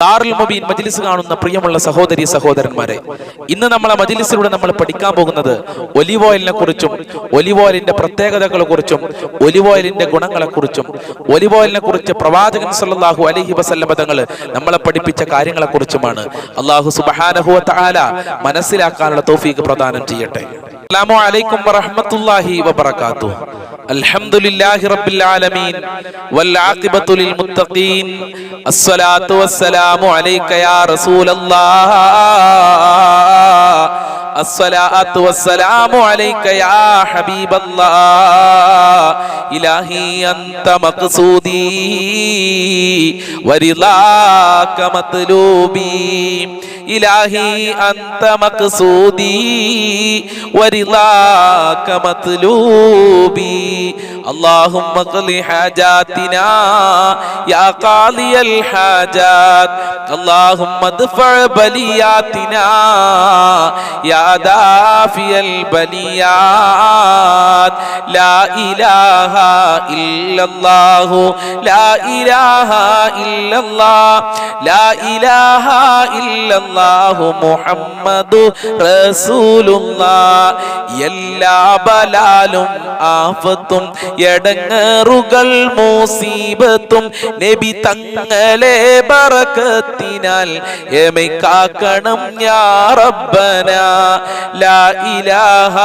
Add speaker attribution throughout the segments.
Speaker 1: ദാറുൽ മുബീൻ മജ്ലിസ് കാണുന്ന പ്രിയമുള്ള സഹോദരി സഹോദരന്മാരെ, ഇന്ന് നമ്മളെ മജ്ലിസിലൂടെ നമ്മൾ പഠിക്കാൻ പോകുന്നത് ഒലിവ് ഓയിലിനെ കുറിച്ചും ഒലിവ് ഓയിലിന്റെ പ്രത്യേകതകളെ കുറിച്ചും ഒലിവ് ഓയിലിന്റെ ഗുണങ്ങളെ കുറിച്ചും ഒലിവ് ഓയിലിനെ കുറിച്ച് പ്രവാചകൻ സല്ലല്ലാഹു അലൈഹി വസല്ലം തങ്ങൾ നമ്മളെ പഠിപ്പിച്ച കാര്യങ്ങളെ കുറിച്ചുമാണ്. അല്ലാഹു സുബ്ഹാനഹു വ തആല മനസ്സിലാക്കാനുള്ള തൗഫീഖ് പ്രദാനം ചെയ്യട്ടെ. അസ്സലാമു അലൈക്കും വറഹ്മത്തുള്ളാഹി വബറകാതുഹു. അൽഹംദുലില്ലാഹി റബ്ബിൽ ആലമീൻ വൽ ആഖിബത്തു ലിൽ മുത്തഖീൻ. അസ്സലാത്തു വസ്സലാമു അലൈക യാ റസൂലല്ലാഹ്. അസ്സലാത്തു വസ്സലാമു അലൈക യാ ഹബീബല്ലാഹ്. ഇലാഹി അൻത മഖ്സൂദി വരിളാക മത്ലൂബി. ഇലാഹി അൻത മഖ്സൂദി വരിളാക മത്ലൂബി. അല്ലാഹുമ്മ ഖ്ലി ഹാജാതിനാ യാ ഖാലിയൽ ഹാജാത്. അല്ലാഹുമ്മ അദ്ഫഅ ബലിയാതിനാ യാ ദാഫിയൽ ബലിയാത്. ലാ ഇലാഹ ഇല്ലല്ലാഹു ലാ ഇലാഹ ഇല്ലല്ലാഹ് ലാ ഇലാഹ ഇല്ലല്ലാഹു മുഹമ്മദു റസൂലുള്ളാഹ്. എല്ലാ ബലാലും ആഫത്തും എടങ്ങേറുകൾ മുസീബത്തും നബി തങ്ങളെ ബറകത്തിനാൽ എമൈ കാക്കണം യാ റബ്ബനാ. ലാ ഇലാഹ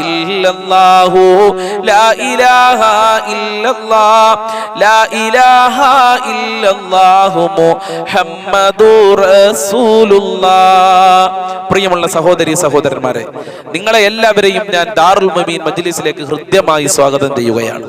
Speaker 1: ഇല്ലല്ലാഹു ലാ ഇലാഹ ഇല്ലല്ലാഹ് ലാ ഇലാഹ ഇല്ലല്ലാഹു മുഹമ്മദുർ റസൂലുള്ളാഹ്. പ്രിയമുള്ള സഹോദരി സഹോദരന്മാരെ, നിങ്ങളെ എല്ലാവരെയും ഞാൻ ദാറുൽ മുബീൻ മജ്ലിസിലേക്ക് ഹൃദ്യമായി സ്വാഗതം ചെയ്യുകയാണ്.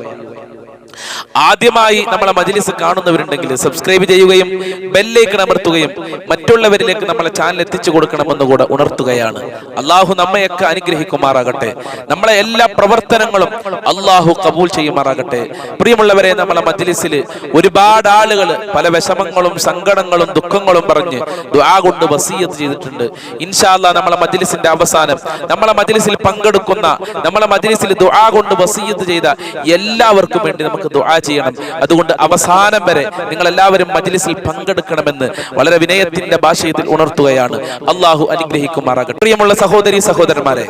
Speaker 1: ആദ്യമായി നമ്മളെ മജ്ലിസ് കാണുന്നവരുണ്ടെങ്കിൽ സബ്സ്ക്രൈബ് ചെയ്യുകയും ബെല്ലൈക്കൺ അമർത്തുകയും മറ്റുള്ളവരിലേക്ക് നമ്മളെ ചാനൽ എത്തിച്ചു കൊടുക്കണമെന്ന് കൂടെ ഉണർത്തുകയാണ്. അള്ളാഹു നമ്മയൊക്കെ അനുഗ്രഹിക്കുമാറാകട്ടെ. നമ്മളെ എല്ലാ പ്രവർത്തനങ്ങളും അള്ളാഹു കബൂൽ ചെയ്യുമാറാകട്ടെ. പ്രിയമുള്ളവരെ, നമ്മളെ മജ്ലിസിൽ ഒരുപാട് ആളുകൾ പല വിഷമങ്ങളും സങ്കടങ്ങളും ദുഃഖങ്ങളും പറഞ്ഞ് ദുആ കൊണ്ട് വസിയത്ത് ചെയ്തിട്ടുണ്ട്. ഇൻഷാ അല്ലാഹ് നമ്മളെ മജ്ലിസിന്റെ അവസാനം നമ്മളെ മജ്ലിസിൽ പങ്കെടുക്കുന്ന നമ്മളെ മജ്ലിസിൽ ദുആ കൊണ്ട് വസിയത്ത് ചെയ്ത എല്ലാവർക്കും വേണ്ടി നമുക്ക് ദുആ ചെയ്യണം. അതുകൊണ്ട് അവസാനം വരെ നിങ്ങൾ എല്ലാവരും മജ്ലിസിൽ പങ്കെടുക്കണമെന്ന് വളരെ വിനയത്തിന്റെ ഭാഷയിൽ ഉണർത്തുകയാണ്. അള്ളാഹു അനുഗ്രഹിക്കുമാറാകട്ടെ. പ്രിയമുള്ള സഹോദരി സഹോദരന്മാരെ,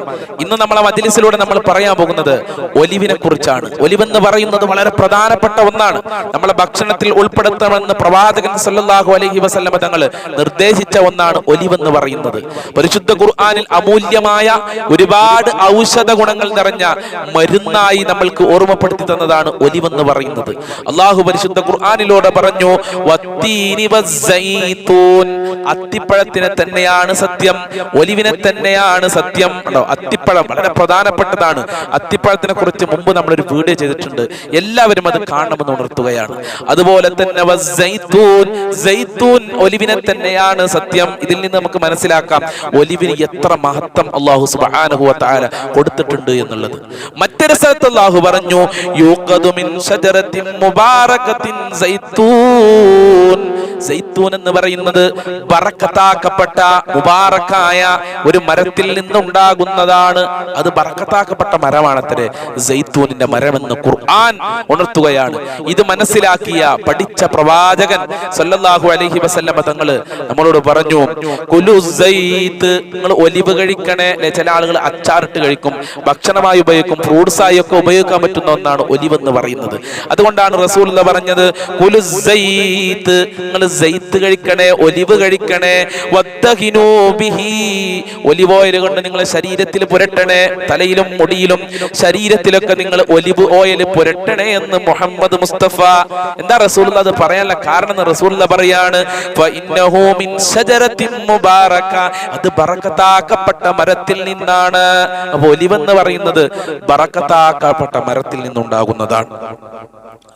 Speaker 1: ഇന്ന് നമ്മളെ മജ്ലിസിലൂടെ നമ്മൾ പറയാൻ പോകുന്നത് ഒലിവിനെ കുറിച്ചാണ്. ഒലിവ് എന്ന് പറയുന്നത് വളരെ പ്രധാനപ്പെട്ട ഒന്നാണ്. നമ്മളെ ഭക്ഷണത്തിൽ ഉൾപ്പെടുത്തണമെന്ന് പ്രവാചകൻ സല്ലല്ലാഹു അലൈഹി വസല്ലം തങ്ങൾ നിർദ്ദേശിച്ച ഒന്നാണ് ഒലിവ് എന്ന് പറയുന്നത്. പരിശുദ്ധ ഖുർആനിൽ അമൂല്യമായ ഒരുപാട് ഔഷധ ഗുണങ്ങൾ നിറഞ്ഞ മരുന്നായി നമ്മൾക്ക് ഓർമ്മപ്പെടുത്തി തന്നതാണ് ഒലിവ് എന്ന് പറയുന്നത്. അല്ലാഹു പരിശുദ്ധ ഖുർആനിലൂടെ പറഞ്ഞു, വത്തീനി വസ്സൈതൂൻ. അത്തിപ്പഴത്തിനെ തന്നെയാണ് സത്യം, ഒലിവിനെ തന്നെയാണ് സത്യം. അത്തിപ്പഴം വളരെ പ്രധാനപ്പെട്ടതാണ്. അത്തിപ്പഴത്തിനെ കുറിച്ച് മുമ്പ് നമ്മളൊരു വീഡിയോ ചെയ്തിട്ടുണ്ട്, എല്ലാവരും അത് കാണണമെന്ന് ഉണർത്തുകയാണ്. അതുപോലെ തന്നെ വസ്സൈതൂൻ, സൈതൂൻ ഒലിവിനെ തന്നെയാണ് സത്യം. ഇതിൽ നിന്ന് നമുക്ക് മനസ്സിലാക്കാം ഒലിവിന് എത്ര മഹത്വം അല്ലാഹു സുബ്ഹാനഹു വ തആല കൊടുത്തിട്ടുണ്ട് എന്നുള്ളത്. മറ്റൊരു സ്ഥലത്ത് അല്ലാഹു പറഞ്ഞു, യൂഖദു മിൻ ഷജറത്തിൻ മുബാറകത്തിൻ സൈതൂൻ. സൈത്തൂൻ എന്ന് പറയുന്നത് ബറക്കത്താക്കപ്പെട്ട മുബാറക്കായ ഒരു മരത്തിൽ നിന്നുണ്ടാകുന്നതാണ്. അത് ബറക്കത്താക്കപ്പെട്ട മരമാണത്രേ സൈത്തൂനിന്റെ മരമെന്ന് ഖുർആൻ ഉണർത്തുകയാണ്. ഇത് മനസ്സിലാക്കിയ പഠിച്ച പ്രവാചകൻ സല്ലല്ലാഹു അലൈഹി വസല്ലം തങ്ങള് നമ്മളോട് പറഞ്ഞു, കുലു സൈത്ത്, നിങ്ങൾ ഒലിവ് കഴിക്കണേ. ചില ആളുകൾ അച്ചാറിട്ട് കഴിക്കും, ഭക്ഷണമായി ഉപയോഗിക്കും, ഫ്രൂട്ട്സ് ആയി ഒക്കെ ഉപയോഗിക്കാൻ പറ്റുന്ന ഒന്നാണ് ഒലിവ് എന്ന് പറയുന്നത്. അതുകൊണ്ടാണ് റസൂലുള്ളാഹി പറഞ്ഞത്, കുലു സൈത്ത്, നിങ്ങൾ സൈത്ത് കഴിക്കണേ, ഒലിവ് കഴിക്കണേ. വത്തഹിനൂ ബിഹി, ഒലിവ് ഓയിൽ കൊണ്ട് നിങ്ങൾ ശരീരത്തിൽ പുരട്ടണേ, തലയിലും മുടിയിലും ശരീരത്തിലൊക്കെ നിങ്ങൾ ഒലിവ് ഓയിൽ പുരട്ടണേ എന്ന് മുഹമ്മദ് മുസ്തഫ. എന്താ റസൂലുള്ളാഹി അത് പറയാനുള്ള കാരണം എന്ന് റസൂലുള്ളാഹി പറയാണ്, ഫഇന്നഹു മിൻ ഷജറത്തിൻ മുബാറക, അത് ബറക്കത്താക്കപ്പെട്ട മരത്തിൽ നിന്നാണ്. അപ്പോൾ ഒലിവ് എന്ന് പറയുന്നത് ബറക്കത്താക്കപ്പെട്ട മരത്തിൽ നിന്നുണ്ടാകുന്നതാണ്.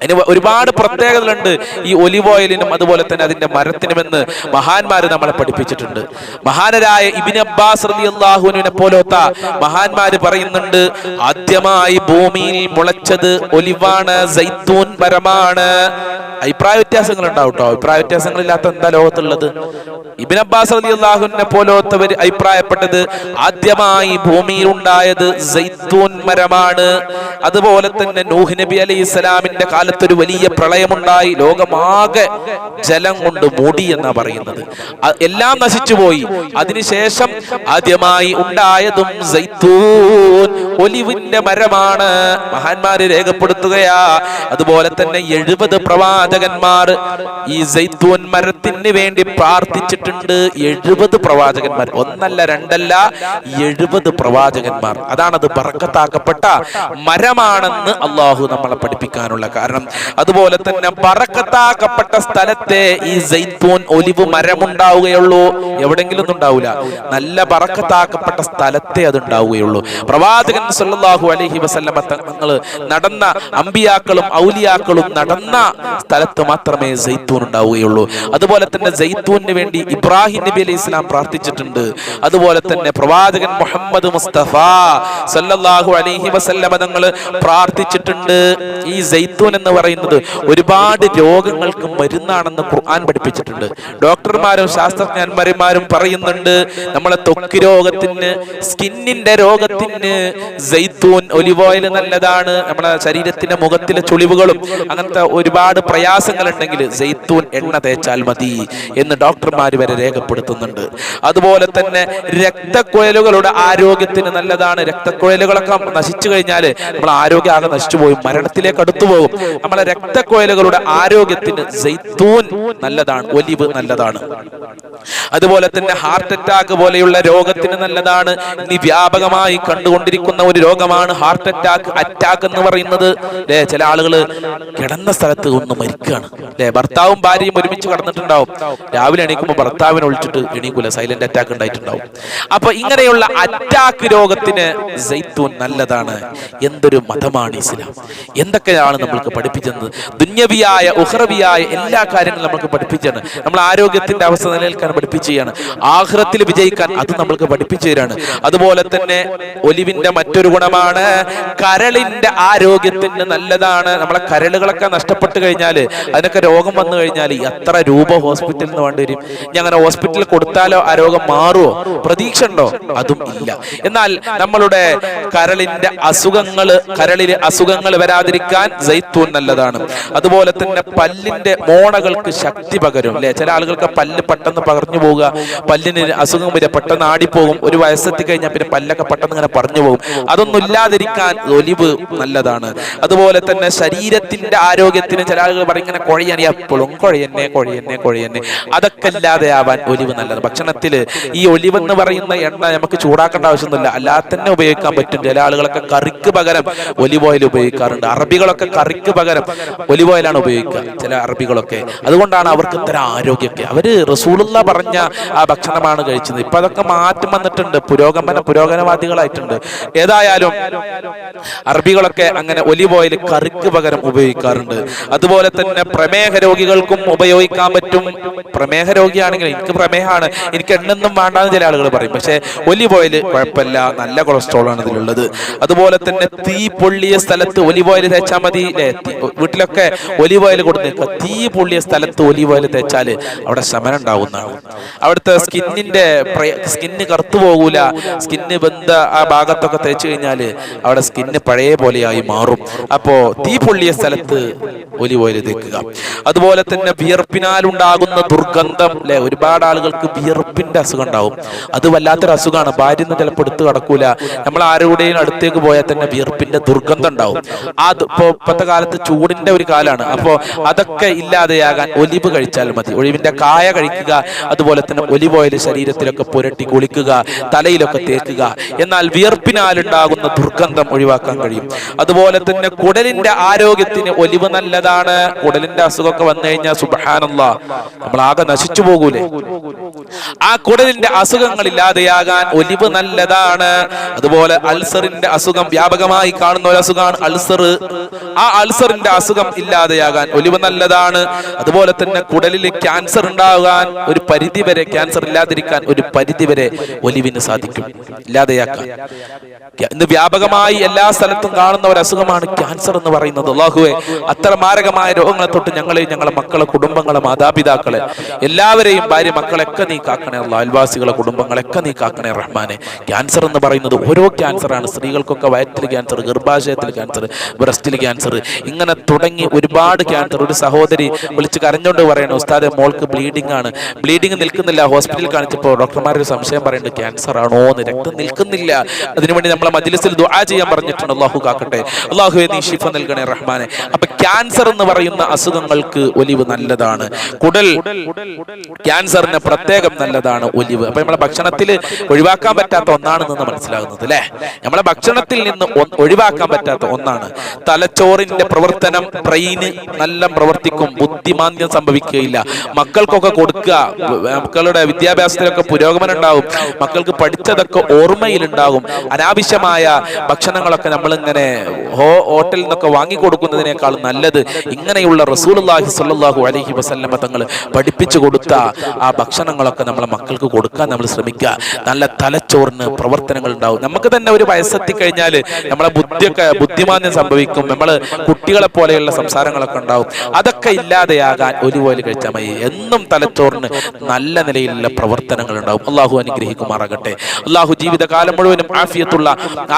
Speaker 1: അതിന് ഒരുപാട് പ്രത്യേകതകളുണ്ട് ഈ ഒലിവ് ഓയിലിനും അതുപോലെ തന്നെ അതിന്റെ മരത്തിനുമെന്ന് മഹാന്മാര് നമ്മളെ പഠിപ്പിച്ചിട്ടുണ്ട്. മഹാനരായ ഇബ്നു അബ്ബാസ് റളിയല്ലാഹു അൻഹുവിനെ പോലത്തെ മഹാന്മാര് പറയുന്നുണ്ട്, ആദ്യമായി ഭൂമിയിൽ മുളച്ചത് ഒലിവാണ്, സൈത്തൂൻ മരമാണ്. അഭിപ്രായ വ്യത്യാസങ്ങൾ ഉണ്ടാവും കേട്ടോ. അഭിപ്രായ വ്യത്യാസങ്ങളില്ലാത്ത എന്താ ലോകത്തുള്ളത്? ഇബ്നു അബ്ബാസ് റളിയല്ലാഹു അൻഹുവിനെ പോലത്തവർ അഭിപ്രായപ്പെട്ടത് ആദ്യമായി ഭൂമിയിൽ ഉണ്ടായത് സൈത്തൂൻ മരമാണ്. അതുപോലെ തന്നെ നൂഹ് നബി അലൈഹിസ്സലാമിന്റെ കാലത്തൊരു വലിയ പ്രളയമുണ്ടായി, ലോകമാകെ ജലം കൊണ്ട് മൂടി എന്നാ പറയുന്നത്. എല്ലാം നശിച്ചുപോയി. അതിനുശേഷം ആദ്യമായി ഉണ്ടായതും സൈത്തൂൻ, ഒലിവിന്റെ മരമാണ്. മഹാന്മാര് രേഖപ്പെടുത്തുകയാ. അതുപോലെ തന്നെ 70 പ്രവാചകന്മാർ ഈ സൈത്തൂൻ മരത്തിന് വേണ്ടി പ്രാർത്ഥിച്ചിട്ടുണ്ട്. 70 പ്രവാചകന്മാർ, ഒന്നല്ല രണ്ടല്ല, 70 പ്രവാചകന്മാർ. അതാണത് ബറക്കത്താക്കപ്പെട്ട മരമാണെന്ന് അള്ളാഹു നമ്മളെ പഠിപ്പിക്കാനുള്ള കാരണം. അതുപോലെ തന്നെ ബറക്കത്താക്കപ്പെട്ട സ്ഥലത്തെ ഈ സൈത്തൂൻ ഒലിവ് മരമുണ്ടാവുകയുള്ളൂ, എവിടെങ്കിലും ഒന്നും ഉണ്ടാവില്ല. നല്ല ബറക്കത്താക്കപ്പെട്ട സ്ഥലത്തെ അത് ഉണ്ടാവുകയുള്ളൂ. പ്രവാചകൻ സല്ലല്ലാഹു അലൈഹി വസല്ലമ തങ്ങൾ നടന്ന, അമ്പിയാക്കളും ഔലിയാക്കളും നടന്ന സ്ഥലത്ത് മാത്രമേ സൈത്തൂൻ ഉണ്ടാവുകയുള്ളൂ. അതുപോലെ തന്നെ സൈത്തൂന് വേണ്ടി ഇബ്രാഹിം നബി അലൈഹി ഇസ്ലാം പ്രാർത്ഥിച്ചിട്ടുണ്ട്. അതുപോലെ തന്നെ പ്രവാചകൻ മുഹമ്മദ് മുസ്തഫ സല്ലല്ലാഹു അലൈഹി വസല്ലമ തങ്ങൾ പ്രാർത്ഥിച്ചിട്ടുണ്ട്. ഈ സൈത്തൂൻ എന്ന് പറയുന്നത് ഒരുപാട് രോഗങ്ങൾക്ക് മരുന്നാണെന്ന് ഖുർആൻ പഠിപ്പിച്ചിട്ടുണ്ട്. ഡോക്ടർമാരും ശാസ്ത്രജ്ഞന്മാരും പറയുന്നുണ്ട്, നമ്മളെ ത്വക്ക് രോഗത്തിന്, സ്കിന്നിന്റെ രോഗത്തിന് സൈത്തൂൻ ഒലിവ് ഓയിൽ നല്ലതാണ്. നമ്മളെ ശരീരത്തിന്റെ മുഖത്തിലെ ചുളിവുകളും അങ്ങനത്തെ ഒരുപാട് പ്രയാസങ്ങൾ ഉണ്ടെങ്കിൽ സൈത്തൂൻ എണ്ണ തേച്ചാൽ മതി എന്ന് ഡോക്ടർമാർ വരെ രേഖപ്പെടുത്തുന്നുണ്ട്. അതുപോലെ തന്നെ രക്തക്കുഴലുകളുടെ ആരോഗ്യത്തിന് നല്ലതാണ്. രക്തക്കുഴലുകളൊക്കെ നശിച്ചു കഴിഞ്ഞാൽ നമ്മളെ ആരോഗ്യം ആകെ നശിച്ചു പോകും, മരണത്തിലേക്ക് അടുത്തു പോകും. നമ്മളെ രക്തക്കുഴലുകളുടെ ആരോഗ്യത്തിന് സൈത്തൂൻ നല്ലതാണ്, ഒലിവ് നല്ലതാണ്. അതുപോലെ തന്നെ ഹാർട്ട് അറ്റാക്ക് പോലെയുള്ള രോഗത്തിന് നല്ലതാണ്. ഇനി വ്യാപകമായി കണ്ടുകൊണ്ടിരിക്കുന്ന ഒരു രോഗമാണ് ഹാർട്ട് അറ്റാക്ക്. അറ്റാക്ക് എന്ന് പറയുന്നത് ചില ആളുകൾ കിടന്ന സ്ഥലത്ത് ഒന്ന് മരിക്കുകയാണ്. ഭർത്താവും ഭാര്യയും ഒരുമിച്ച് കിടന്നിട്ടുണ്ടാവും, രാവിലെ എണീക്കുമ്പോൾ ഭർത്താവിനെ ഒളിച്ചിട്ട് എണീക്കൂല, സൈലന്റ് അറ്റാക്ക് ഉണ്ടായിട്ടുണ്ടാവും. അപ്പൊ ഇങ്ങനെയുള്ള അറ്റാക്ക് രോഗത്തിന് സൈത്തൂൻ നല്ലതാണ്. എന്തൊരു മതമാണ് ഇസ്ലാം! എന്തൊക്കെയാണ് നമ്മൾക്ക് പഠിപ്പിച്ചത്? ദുന്യവിയായ ഉഖ്റവിയായ എല്ലാ കാര്യങ്ങളും നമ്മൾക്ക് പഠിപ്പിച്ചാണ്. നമ്മൾ ആരോഗ്യത്തിന്റെ അവസ്ഥ നിലനിൽക്കാൻ പഠിപ്പിക്കുകയാണ്, ആഖിറത്തിൽ വിജയിക്കാൻ അത് നമ്മൾക്ക് പഠിപ്പിച്ചു തരാണ്. അതുപോലെ തന്നെ ഒലിവിന്റെ മറ്റൊരു ഗുണമാണ് കരളിന്റെ ആരോഗ്യത്തിന് നല്ലതാണ്. നമ്മളെ കരളുകളൊക്കെ നഷ്ടപ്പെട്ട് കഴിഞ്ഞാൽ, അതിനൊക്കെ രോഗം വന്നു കഴിഞ്ഞാൽ എത്ര രൂപ ഹോസ്പിറ്റലിൽ നിന്ന് വേണ്ടി വരും. ഇനി അങ്ങനെ ഹോസ്പിറ്റലിൽ കൊടുത്താലോ ആ രോഗം മാറുമോ? പ്രതീക്ഷ ഉണ്ടോ? അതും ഇല്ല. എന്നാൽ നമ്മളുടെ കരളിന്റെ കരളിലെ അസുഖങ്ങൾ വരാതിരിക്കാൻ സൈത്തൂൻ നല്ലതാണ്. അതുപോലെ തന്നെ പല്ലിന്റെ മോണകൾക്ക് ശക്തി പകരും. അല്ലെ, ചില ആളുകൾക്ക് പല്ല് പെട്ടെന്ന് പകർന്നു പോവുക, പല്ലിന് അസുഖം വരെ പെട്ടെന്ന് ആടിപ്പോകും. ഒരു വയസ്സെത്തി കഴിഞ്ഞാൽ പിന്നെ പല്ലൊക്കെ പെട്ടെന്ന് ഇങ്ങനെ പറഞ്ഞു പോകും. അതൊന്നും ഇല്ലാതിരിക്കാൻ ഒലിവ് നല്ലതാണ്. അതുപോലെ തന്നെ ശരീരത്തിന്റെ ആരോഗ്യത്തിന് ചില ആളുകൾ പറയും ഇങ്ങനെ കുഴയാൻ, എപ്പോഴും കുഴയന്നെ, അതൊക്കെ ഇല്ലാതെ ആവാൻ ഒലിവ് നല്ലത്. ഭക്ഷണത്തിൽ ഈ ഒലിവ് എന്ന് പറയുന്ന എണ്ണ നമുക്ക് ചൂടാക്കേണ്ട ആവശ്യമൊന്നുമില്ല, അല്ലാതെ തന്നെ ഉപയോഗിക്കാൻ പറ്റും. ചില ആളുകളൊക്കെ കറിക്ക് പകരം ഒലിവ് ഓയിൽ ഉപയോഗിക്കാറുണ്ട്. അറബികളൊക്കെ കറിക്ക് പകരം ഒലിവ് ഓയിലാണ് ഉപയോഗിക്കുക, ചില അറബികളൊക്കെ. അതുകൊണ്ടാണ് അവർക്ക് ഇത്തരം ആരോഗ്യമൊക്കെ. അവര് റസൂലുള്ള പറഞ്ഞ ആ ഭക്ഷണമാണ് കഴിച്ചത്. ഇപ്പൊ അതൊക്കെ മാറ്റം വന്നിട്ടുണ്ട്, പുരോഗമനവാദികളായിട്ടുണ്ട്. ഏതായാലും അറബികളൊക്കെ അങ്ങനെ ഒലിവ് ഓയിൽ കറിക്ക് പകരം ഉപയോഗിക്കാറുണ്ട്. അതുപോലെ തന്നെ പ്രമേഹ രോഗികൾക്കും ഉപയോഗിക്കാൻ പറ്റും. പ്രമേഹ രോഗിയാണെങ്കിൽ എനിക്ക് പ്രമേഹമാണ്, എനിക്ക് എണ്ണൊന്നും വേണ്ടാന്ന് ചില ആളുകൾ പറയും. പക്ഷെ ഒലിവ് ഓയിൽ കുഴപ്പമില്ല, നല്ല കൊളസ്ട്രോൾ ആണ് ഇതിലുള്ളത്. അതുപോലെ തന്നെ തീ പൊള്ളിയ സ്ഥലത്ത് ഒലിവ് ഓയിൽ തേച്ചാൽ മതി. വീട്ടിലൊക്കെ ഒലിവ് ഓയിൽ കൊടുത്തേക്കുക. തീ പൊള്ളിയ സ്ഥലത്ത് ഒലിവ് ഓയിൽ തേച്ചാൽ അവിടെ ശമനം ഉണ്ടാവുന്നതാണ്. അവിടുത്തെ സ്കിന്ന് കറുത്തു പോകൂല. സ്കിന്ന് ബന്ധ ആ ഭാഗത്തൊക്കെ തേച്ച് കഴിഞ്ഞാൽ അവിടെ സ്കിന്ന് പഴയ പോലെയായി മാറും. അപ്പോ തീ പൊള്ളിയ സ്ഥലത്ത് ഒലിവ് ഓയിൽ തേക്കുക. അതുപോലെ തന്നെ വിയർപ്പിനാൽ ഉണ്ടാകുന്ന ദുർഗന്ധം, അല്ലെ, ഒരുപാട് ആളുകൾക്ക് വിയർപ്പിന്റെ അസുഖം ഉണ്ടാവും. അത് വല്ലാത്തൊരു അസുഖമാണ്. ഭാര്യ ഒന്നും ചിലപ്പോൾ എടുത്ത് കിടക്കൂല. നമ്മൾ ആരുടെയും അടുത്തേക്ക് പോയാൽ തന്നെ വിയർപ്പിന്റെ ദുർഗന്ധം ഉണ്ടാവും. ഇപ്പോഴത്തെ കാലത്ത് ചൂടിന്റെ ഒരു കാലാണ്. അപ്പോ അതൊക്കെ ഇല്ലാതെയാകാൻ ഒലിവ് കഴിച്ചാൽ മതി. ഒലിവിന്റെ കായ കഴിക്കുക. അതുപോലെ തന്നെ ഒലിവ് ഓയിൽ ശരീരത്തിലൊക്കെ പുരട്ടി കുളിക്കുക, തലയിലൊക്കെ തേക്കുക. എന്നാൽ വിയർപ്പിനാൽ ഉണ്ടാകുന്ന ദുർഗന്ധം ഒഴിവാക്കാൻ കഴിയും. അതുപോലെ തന്നെ കുടലിന്റെ ആരോഗ്യത്തിന് ഒലിവ് നല്ലതാണ്. കുടലിന്റെ അസുഖമൊക്കെ വന്നു കഴിഞ്ഞാൽ സുബ്ഹാനല്ലാഹ് നമ്മൾ ആകെ നശിച്ചു പോകൂലേ. ആ കുടലിന്റെ അസുഖങ്ങൾ ഇല്ലാതെയാകാൻ ഒലിവ് നല്ലതാണ്. അതുപോലെ അൾസറിന്റെ അസുഖം വ്യാപകമായി കാണുന്ന ഒരു അസുഖമാണ് അൾസർ. ആ അൾസറിന്റെ അസുഖം ഇല്ലാതെയാകാൻ ഒലിവ് നല്ലതാണ്. അതുപോലെ തന്നെ കുടലിൽ ക്യാൻസർ ഉണ്ടാകാൻ ഒരു പരിധിവരെ, ക്യാൻസർ ഇല്ലാതിരിക്കാൻ ഒരു പരിധിവരെ ഒലിവിന് സാധിക്കും, ഇല്ലാതെയാക്കാൻ. ഇന്ന് വ്യാപകമായി എല്ലാ സ്ഥലത്തും കാണുന്ന ഒരു അസുഖമാണ് ക്യാൻസർ എന്ന് പറയുന്നത്. അല്ലാഹുവേ, അത്ര മാരകമായ രോഗങ്ങളെ തൊട്ട് ഞങ്ങളെയും ഞങ്ങളെ മക്കളെ, കുടുംബങ്ങളെ, മാതാപിതാക്കളെ, എല്ലാവരെയും, ഭാര്യ മക്കളെയൊക്കെ നീ കാക്കണേ അല്ലാഹ്. അയൽവാസികളെ, കുടുംബങ്ങളെയൊക്കെ നീ കാക്കണേ റഹ്മാനെ. ക്യാൻസർ എന്ന് പറയുന്നത് ഓരോ ക്യാൻസറാണ്. സ്ത്രീകൾക്കൊക്കെ വയറ്റിൽ ക്യാൻസർ, ഗർഭാശയത്തിൽ ക്യാൻസർ, ബ്രസ്റ്റിൽ ക്യാൻസർ, ഇങ്ങനെ തുടങ്ങി ഒരുപാട് ക്യാൻസർ. ഒരു സഹോദരി വിളിച്ച് കരഞ്ഞോണ്ട് പറയണു, ഉസ്താദെ മോൾക്ക് ബ്ലീഡിംഗ് ആണ്, ബ്ലീഡിംഗ് നിൽക്കുന്നില്ല. ഹോസ്പിറ്റലിൽ കാണിച്ചപ്പോൾ ഡോക്ടർമാരൊരു സംശയം പറയുന്നുണ്ട്, ക്യാൻസർ ആണോ എന്ന്. രക്തം നിൽക്കുന്നില്ല. അതിനുവേണ്ടി നമ്മളെ മജ്ലിസിൽ ദുആ ചെയ്യാൻ പറഞ്ഞിട്ടുണ്ട്. അല്ലാഹു കാക്കട്ടെ. അല്ലാഹുവേ, നീ ശിഫ നൽകണേ റഹ്മാനെ. അപ്പൊ ക്യാൻസർ എന്ന് പറയുന്ന അസുഖങ്ങൾക്ക് ഒലിവ് നല്ലതാണ്. കുടൽ ക്യാൻസറിന് പ്രത്യേകം നല്ലതാണ് ഒലിവ്. അപ്പൊ നമ്മളെ ഭക്ഷണത്തിൽ ഒഴിവാക്കാൻ പറ്റാത്ത ഒന്നാണെന്ന് മനസ്സിലാകുന്നത് അല്ലെ. നമ്മളെ ഭക്ഷണത്തിൽ നിന്ന് ഒഴിവാക്കാൻ പറ്റാത്ത ഒന്നാണ്. തലച്ചോറിന്റെ പ്രവർത്തനം, ബ്രെയിന് നല്ല പ്രവർത്തിക്കും, ബുദ്ധിമാന്ദ്യം സംഭവിക്കുകയില്ല. മക്കൾക്കൊക്കെ കൊടുക്കുക, മക്കളുടെ വിദ്യാഭ്യാസത്തിലൊക്കെ പുരോഗമനം ഉണ്ടാവും, മക്കൾക്ക് പഠിച്ചതൊക്കെ ഓർമ്മയിലുണ്ടാകും. അനാവശ്യമായ ഭക്ഷണങ്ങളൊക്കെ നമ്മളിങ്ങനെ ഹോട്ടലിൽ നിന്നൊക്കെ വാങ്ങിക്കൊടുക്കുന്നതിനേക്കാൾ നല്ലത് ഇങ്ങനെയുള്ള റസൂലുള്ളാഹി സ്വല്ലല്ലാഹു അലൈഹി വസല്ലമ തങ്ങൾ പഠിപ്പിച്ചു കൊടുത്ത ആ ഭക്ഷണങ്ങളൊക്കെ നമ്മളെ മക്കൾക്ക് കൊടുക്കാൻ നമ്മൾ ശ്രമിക്കുക. നല്ല തലച്ചോറിന് പ്രവർത്തനങ്ങൾ ഉണ്ടാവും. നമുക്ക് തന്നെ ഒരു വയസ്സെത്തി കഴിഞ്ഞാൽ നമ്മളെ ബുദ്ധിമാന്ദ്യം സംഭവിക്കും. നമ്മൾ കുട്ടികളെ പോലെയുള്ള സംസാരങ്ങളൊക്കെ ഉണ്ടാവും. അതൊക്കെ ഇല്ലാതെയാകാൻ ഒരുപോലെ കഴിച്ചാൽ മതി. എന്നും തലച്ചോറിന് നല്ല നിലയിലുള്ള പ്രവർത്തനങ്ങൾ ഉണ്ടാവും. അള്ളാഹു അനുഗ്രഹിക്കുമാറാകട്ടെ. അള്ളാഹു ജീവിതകാലം മുഴുവനും ആഫിയത്തുള്ള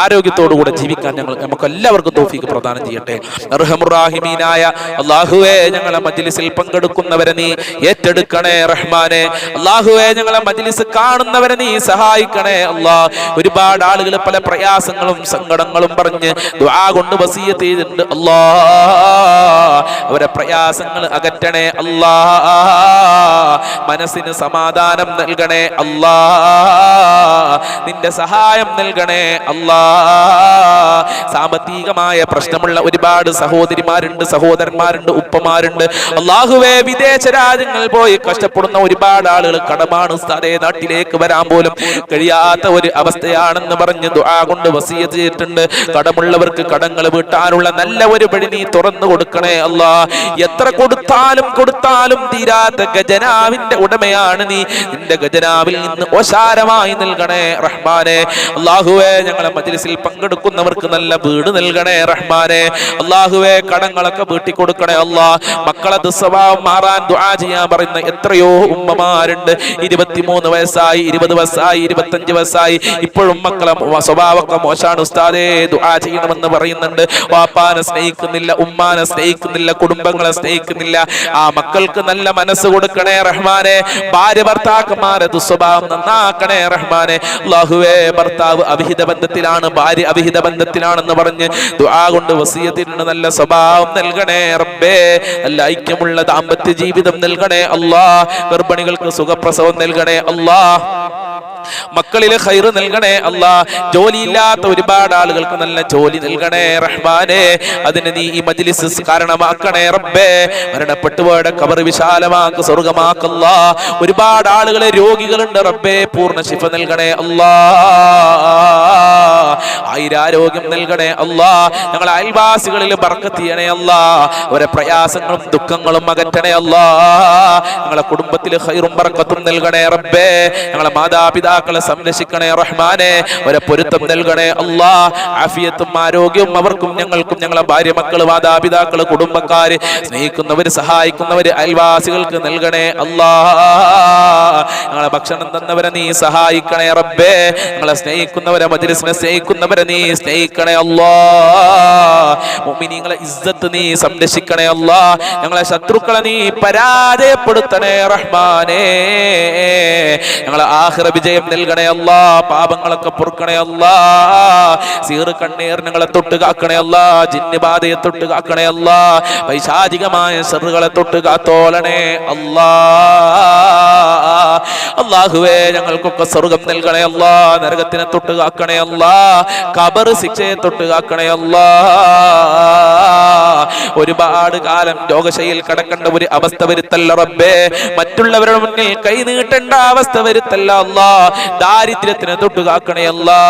Speaker 1: ആരോഗ്യത്തോടുകൂടെ ജീവിക്കാൻ നമുക്ക് എല്ലാവർക്കും തൗഫീഖ് പ്രദാനം ചെയ്യട്ടെ. അർഹമുറാഹിമീനായ അല്ലാഹുവേ, ഞങ്ങളെ മജ്ലിസിൽ പങ്കെടുക്കുന്നവരെ നീ ഏറ്റെടുക്കണേ റഹ്മാനെ. അല്ലാഹുവേ, ഞങ്ങളെ മജ്ലിസ് കാണുന്നവരെ നീ സഹായിക്കണേ അല്ലാഹ്. ഒരുപാട് ആളുകൾ പല പ്രയാസങ്ങളും സങ്കടങ്ങളും പറഞ്ഞ് ദുആ കൊണ്ട് വസിയത്ത് ചെയ്തിട്ടുണ്ട് അല്ലാഹ്. അവരെ പ്രയാസങ്ങൾ അകറ്റണേ അല്ലാഹ്. മനസ്സിന് സമാധാനം നൽകണേ അല്ലാഹ്. നിന്റെ സഹായം നൽകണേ അല്ലാഹ്. സാമ്പത്തികമായ പ്രശ്നമുള്ള ഒരുപാട് സഹോദരിമാരുണ്ട്, സഹോദരന്മാരുണ്ട്, ഉപ്പമാരുണ്ട്. അല്ലാഹുവേ, വിദേശ രാജ്യങ്ങൾ പോയി കഷ്ടപ്പെടുന്ന ഒരുപാട് ആളുകൾ കടമാണ് ഉസ്താദേ, നാട്ടിലേക്ക് വരാൻ പോലും കഴിയാത്ത ഒരു അവസ്ഥയാണെന്ന് പറഞ്ഞ് ദുആ കൊണ്ട് വസിയത്ത് ചെയ്തിട്ടുണ്ട്. കടമുള്ളവർക്ക് കടങ്ങൾ വീട്ടാനുള്ള നല്ല ഒരു വഴി നീ തുറന്നു കൊടുക്കണേ അല്ലാഹ്. എത്ര കൊടുത്താലും തീരാത്ത ഖജനാവിന്റെ ഉടമയാണ് നീ. നിന്റെ ഖജനാവിൽ നിന്ന് ഓശാരമായി നൽകണേ റഹ്മാനെ. അല്ലാഹുവേ, ഞങ്ങളെ മജ്ലിസിൽ പങ്കെടുക്കുന്നവർക്ക് നല്ല വീട് നൽകണേ റഹ്മാനെ. അല്ലാഹുവേ, കടങ്ങളൊക്കെ വീട്ടി കൊടുക്കണേ അല്ലാഹ്. മക്കളെ ദുസ്വഭാവം മാറാൻ ദുആ ചെയ്യാൻ പറയുന്ന എത്രയോ ഉമ്മമാരുണ്ട്. 23 വയസ്സായി, 20 വയസ്സായി, 25 വയസ്സായി, ഇപ്പോഴും മക്കളെ സ്വഭാവമൊക്കെ മോശമാണ് ഉസ്താദേ, ദുആ ചെയ്യണമെന്ന് പറയുന്നുണ്ട്. വാപ്പാനെ സ്നേഹിക്കുന്നില്ല, ഉമ്മാനെ സ്നേഹിക്കുന്നില്ല, കുടുംബങ്ങളെ സ്നേഹിക്കുന്നില്ല. ആ മക്കൾക്ക് നല്ല മനസ്സ് കൊടുക്കണേ റഹ്മാനെ. ഭാര്യ ഭർത്താക്കന്മാരെ ദുസ്വഭാവം നന്നാക്കണേ റഹ്മാനെ. അല്ലാഹുവേ, ഭർത്താവ് അവിഹിത ബന്ധത്തിലാണ്, ഭാര്യ അവിഹിത ബന്ധത്തിലാണെന്ന് പറഞ്ഞ് ദുആ കൊണ്ട് വസിയത്തിന് നല്ല സ്വഭാവം നൽകണേ റബ്ബേ. നല്ല ഐക്യമുള്ള ദാമ്പത്യ ജീവിതം നൽകണേ അല്ലാഹ്. ഗർഭിണികൾക്ക് സുഖപ്രസവം നൽകണേ അല്ലാഹ്. മക്കളിൽ ഖൈർ നൽകണേ അല്ലാഹ്. ജോലിയില്ലാത്ത ഒരുപാട് ആളുകൾക്ക് നല്ല ജോലി നൽകണേ റഹ്മാനെ. അതിന് നീ ഈ മജ്ലിസ് കാരണമാക്കണേ റബ്ബേ. മരണപ്പെട്ടുപോയ ഖബർ വിശാലമാക്ക്, സ്വർഗ്ഗമാക്കല്ലാ. ഒരുപാട് ആളുകളെ രോഗികളുണ്ട് റബ്ബേ, പൂർണ്ണ ശിഫ നൽകണേ അല്ലാഹ്. ആയിരാരോഗ്യം നൽകണേ അല്ലാഹ്. ഞങ്ങളെ അയൽവാസികളിൽ ബർക്കത്ത് ചെയ്യണേ അല്ലാഹ്. അവരെ പ്രയാസങ്ങളും ദുഃഖങ്ങളും അകറ്റണേ അല്ലാഹ്. ഞങ്ങളെ കുടുംബത്തിൽ ഖൈറും ബർക്കത്തും നൽകണേ റബ്ബേ. ഞങ്ങളെ മാതാപിതാക്കളെ സംരക്ഷിക്കണേ റഹ്മാനെ. അവരെ പൊരുത്തം നൽകണേ അല്ലാഹ്. ആഫിയത്തും ആരോഗ്യവും അവർക്കും ഞങ്ങൾക്കും, ഞങ്ങളെ ഭാര്യ മക്കള്, മാതാപിതാക്കള്, കുടുംബക്കാര്, സ്നേഹിക്കുന്നവര്, സഹായിക്കുന്നവര്, അയൽവാസികൾക്ക് നൽകണേ അല്ലാഹ്. ഞങ്ങളെ ഭക്ഷണം തന്നവരെ നീ സഹായിക്കണേ റബ്ബേ. ഞങ്ങളെ സ്നേഹിക്കുന്നവരെ, മജ്ലിസിനെ സ്നേഹിക്കുന്നവരെ നീ സ്നേഹിക്കണേ അല്ലാഹ്. മുഅ്മിനീങ്ങളെ ഇസ്സത്ത് നീ സംരക്ഷിക്കണേ അല്ലാഹ്. ഞങ്ങളെ ശത്രുക്കളെ നീ പരാജയപ്പെടുത്തണേ റഹ്മാനേ. ഞങ്ങളെ ആഖിറ വിജയം നൽകണേ അല്ലാഹ്. പാപങ്ങളൊക്കെ പൊറുക്കണേ അല്ലാഹ്. സീറ് കണ്ണീർ ഞങ്ങളെ തൊട്ട് കാക്കണേ അല്ലാഹ്. ജിന്ന് ബാധയെ തൊട്ട് കാക്കണേ അല്ലാഹ്. പൈശാചികമായ ശർറുകളെ തൊട്ട് കാത്തോളണേ അല്ലാഹ്. അല്ലാഹുവേ, ഞങ്ങൾക്കൊക്കെ സ്വർഗ്ഗം നൽകണേ അല്ലാഹ്. നരകത്തിനെ തൊട്ട് കാക്കണേ അല്ലാഹ്. ഖബർ ശിക്ഷയെ തൊട്ട് കാക്കണേ അല്ലാഹ്. ഒരുപാട് കാലം രോഗശയിൽ കടക്കേണ്ട ഒരു അവസ്ഥ വരുത്തല്ല റബ്ബേ. മറ്റുള്ളവരുടെ മുന്നിൽ കൈ നീട്ടേണ്ട അവസ്ഥ വരുത്തല്ല അല്ലാഹ്. ദാരിദ്ര്യത്തിനെ തൊട്ട് കാക്കണേ അല്ലാഹ്.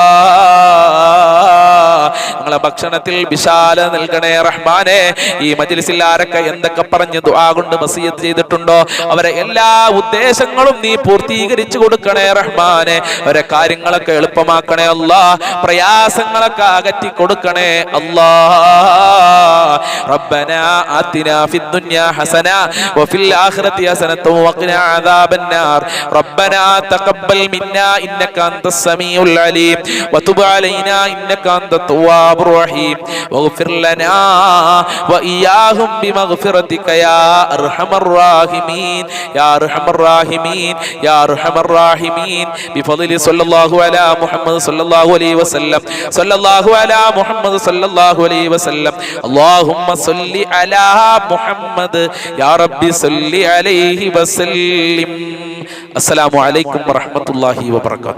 Speaker 1: ഞങ്ങളെ ഭക്ഷണത്തിൽ വിശാല നൽകണേ റഹ്മാനെ. ഈ മജ്ലിസിൽ ആരൊക്കെ എന്തൊക്കെ പറഞ്ഞ് ദുആ കൊണ്ട് വസിയത്ത് ചെയ്തിട്ടുണ്ടോ അവരെ എല്ലാ ഉദ്ദേശങ്ങളും നീ പൂർത്തീകരിച്ചു പരിഹരിച്ചു കൊടുക്കണേ റഹ്മാനെ. അവരെ കാര്യങ്ങളൊക്കെ എളുപ്പമാക്കണേ അല്ലാ. പ്രയാസങ്ങളൊക്കെ അകറ്റി കൊടുക്കണേ അല്ലാ. റബ്ബനാ ആതിനാ ഫിദ്ദുനിയാ ഹസന വഫിൽ ആഖിറതി ഹസനത വഖിനാ അദാബന്നാർ. റബ്ബനാ തഖബ്ബൽ മിന്നാ ഇന്നക അൻതസ് സമീഉൽ അലീം വതുബ് അലൈനാ ഇന്നക അൻതത് തവ്വാബുർ റഹീം വഗ്ഫിർ ലനാ വഇയ്യാഹും ബിമഗ്ഫിറതിക യാ അർഹമർ റാഹിമീൻ യാ അർഹമർ റാഹിമീൻ യാ അർഹമർ റാഹിമീൻ ബിഫദ്ലി സ്വല്ലല്ലാഹു അലാ മുഹമ്മദ് സ്വല്ലല്ലാഹു അലൈഹി വസല്ലം സ്വല്ലല്ലാഹു അലാ മുഹമ്മദ് സ്വല്ലല്ലാഹു അലൈഹി വസല്ലം. അല്ലാഹുമ്മ സ്വല്ലി അലാ മുഹമ്മദ് യാ റബ്ബി സ്വല്ലി അലൈഹി വസല്ലിം. അസ്സലാമു അലൈക്കും വറഹ്മത്തുള്ളാഹി വബറകാതുഹു.